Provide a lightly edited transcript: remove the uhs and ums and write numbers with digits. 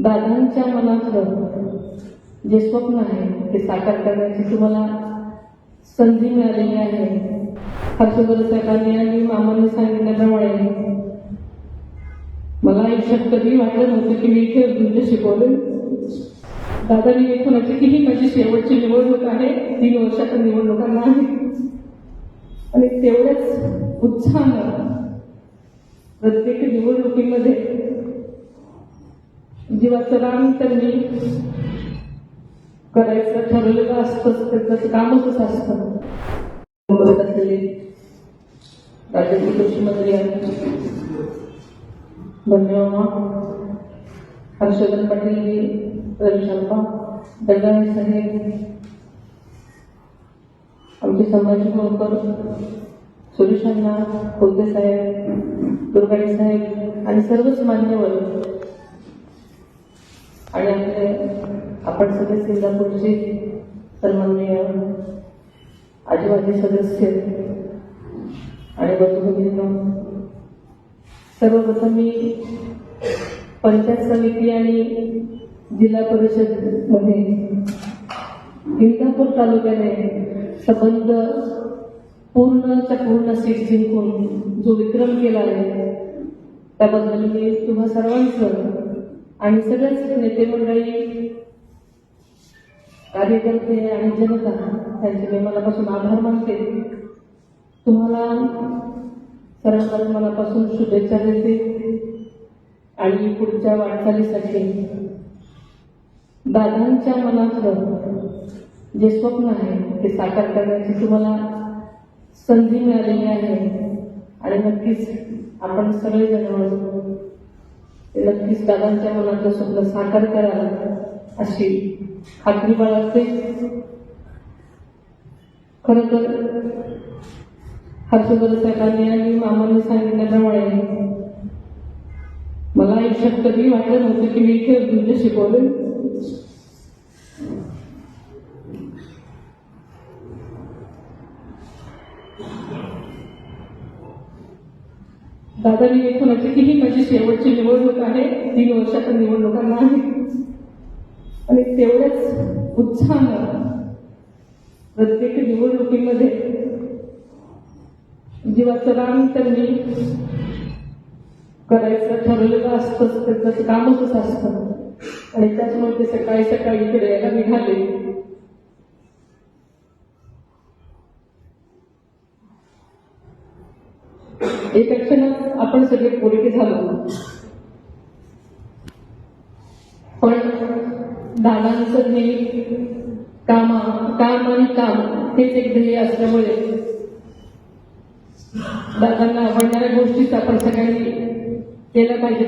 दादांच्या मनातलं जे स्वप्न आहे ते साकार करण्याची तुम्हाला संधी मिळालेली आहे. हर्षवर्धन साहेबांनी आणि मामांनी सांगितल्याप्रमाणे मला आयुष्यात कधी वाटलं नव्हतं की मी इथे तुमचे शिकवले. दादांनी इथून होण्याची की ही माझी शेवटची निवडणूक आहे, 3 वर्षाच्या निवडणुकांना आहे आणि तेवढ्याच उत्साहानं प्रत्येक निवडणुकीमध्ये जीवाचं रान त्यांनी करायचं ठरवलेलं असतं. त्याचं कामच असं असतं. असलेले राज्याचे कृषी मंत्री धन्यवाद हर्षवर्धन पाटील, रविशंका दंडाळे साहेब, आमचे संभाजी मोरकर, सुरेशांना खोते साहेब, दुर्गाडे साहेब आणि सर्वच मान्यवर आणि आपण सगळे सिंगापूरचे सन्माननीय आदिवासी सदस्य आणि बंधू, सर्वप्रथम मी पंचायत समिती आणि जिल्हा परिषद मध्ये इंदापूर तालुक्याने संबंध पूर्णच्या पूर्ण सीट जिंकून जो विक्रम केला आहे त्याबद्दल मी तुम्हा सर्वांचं आणि सगळ्याच नेते मंडळी, कार्यकर्ते आणि जनता त्यांचे मी मनापासून आभार मानते. तुम्हाला सर्वांना मनापासून शुभेच्छा देते आणि पुढच्या वाटचालीसाठी दादांच्या मनातलं जे स्वप्न आहे ते साकार करण्याची तुम्हाला संधी मिळालेली आहे आणि नक्कीच आपण सगळेजण नक्कीच दादांच्या मनातलं स्वप्न साकार कराल अशी खात्री बाळगते. खरं तर हर्षवर्धन साहेबांनी आणि मामांनी सांगितल्याप्रमाणे मला आयुष्यात कधी वाटलं नव्हतं की मी इथे तुमचे शिकवले. दादांनी इथून होण्याची की ही माझी शेवटची निवडणूक आहे, 3 वर्षाच्या निवडणुकांना आहे आणि तेवढ्याच उत्साहानं प्रत्येक निवडणुकीमध्ये जीवाचं रान त्यांनी करायचं ठरवलेलं असतं. त्याचं कामच असं असतं आणि त्याचमुळे ते सकाळी सकाळी इकडे यायला निघाले. एका क्षणात आपण सगळे पोरके झालो, पण दादांचं हे काम आणि काम हेच एक ध्येय असल्यामुळे दादांना आवडणाऱ्या गोष्टीच आपण सगळ्यांनी केल्या पाहिजे.